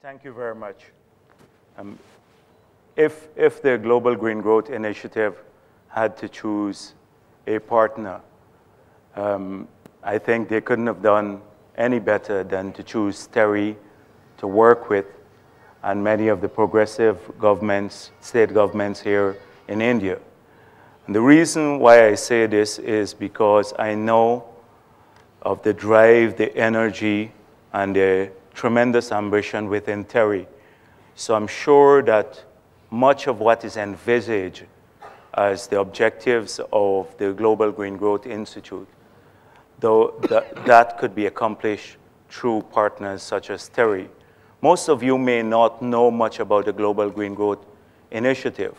Thank you very much. If the Global Green Growth Initiative had to choose a partner, I think they couldn't have done any better than to choose TERI to work with and many of the progressive governments, state governments here in India. And the reason why I say this is because I know of the drive, the energy, and the tremendous ambition within TERI. So I'm sure that much of what is envisaged as the objectives of the Global Green Growth Institute, though that could be accomplished through partners such as TERI. Most of you may not know much about the Global Green Growth Initiative,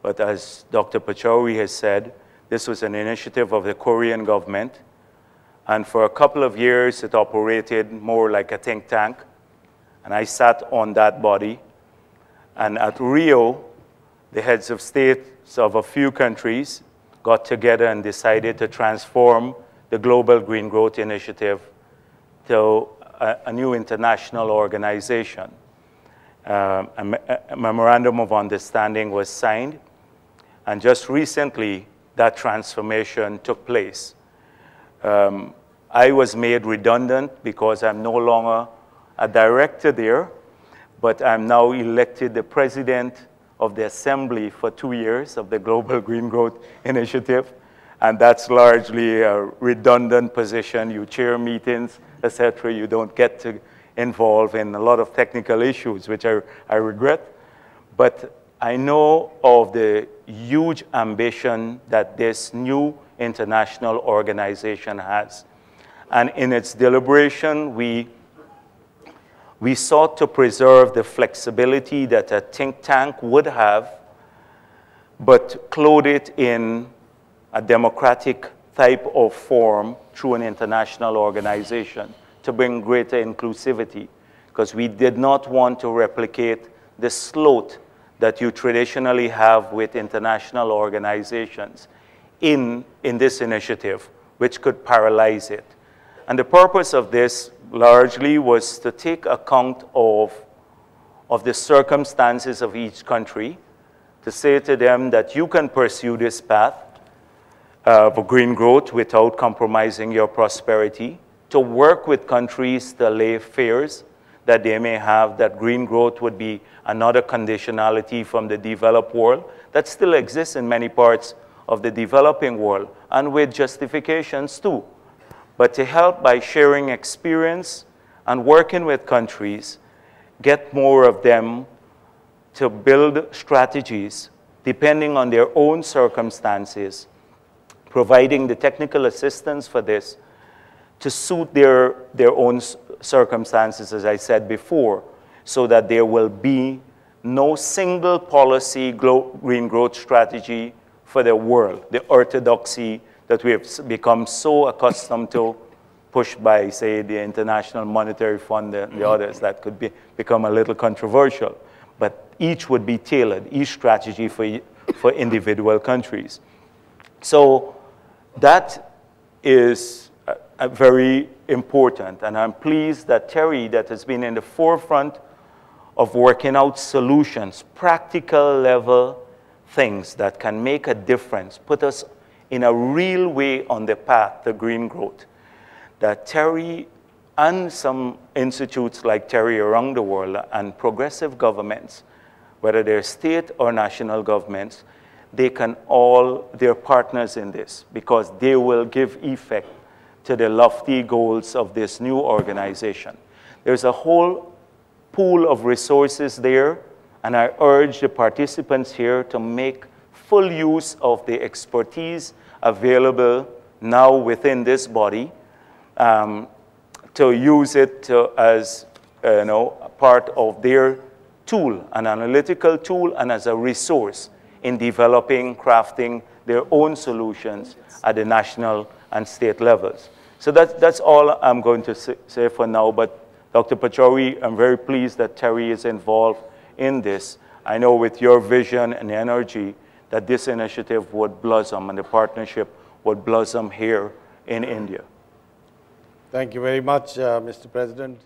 but as Dr. Pachauri has said, this was an initiative of the Korean government, and for a couple of years it operated more like a think tank, and I sat on that body. And at Rio, the heads of states of a few countries got together and decided to transform the Global Green Growth Initiative to a new international organization. A memorandum of understanding was signed, and just recently that transformation took place. I was made redundant because I'm no longer a director there, but I'm now elected the president of the assembly for 2 years of the Global Green Growth Initiative, and that's largely a redundant position. You chair meetings, etc. You don't get to involve in a lot of technical issues, which I regret, but I know of the huge ambition that this new international organization has. And in its deliberation, we sought to preserve the flexibility that a think tank would have, but clothe it in a democratic type of form through an international organization to bring greater inclusivity, because we did not want to replicate the sloth that you traditionally have with international organizations in this initiative, which could paralyze it. And the purpose of this largely was to take account of the circumstances of each country, to say to them that you can pursue this path of green growth without compromising your prosperity, to work with countries to allay fears that they may have that green growth would be another conditionality from the developed world that still exists in many parts of the developing world, and with justifications too. But to help by sharing experience and working with countries, get more of them to build strategies depending on their own circumstances, providing the technical assistance for this to suit their own circumstances, as I said before, so that there will be no single policy green growth strategy for the world, the orthodoxy that we have become so accustomed to, pushed by, say, the International Monetary Fund and the others, that could become a little controversial. But each would be tailored, each strategy for individual countries. So that is very important, and I'm pleased that TERI, that has been in the forefront of working out solutions, practical level things that can make a difference, put us in a real way on the path to green growth, that TERI and some institutes like TERI around the world and progressive governments, whether they're state or national governments, they're partners in this, because they will give effect to the lofty goals of this new organization. There's a whole pool of resources there, and I urge the participants here to make full use of the expertise available now within this body, to use it as a part of their tool, an analytical tool, and as a resource in developing, crafting their own solutions at the national and state levels. So that's all I'm going to say for now, but Dr. Pachauri, I'm very pleased that TERI is involved in this. I know with your vision and energy that this initiative would blossom and the partnership would blossom here in India. Thank you very much, Mr. President.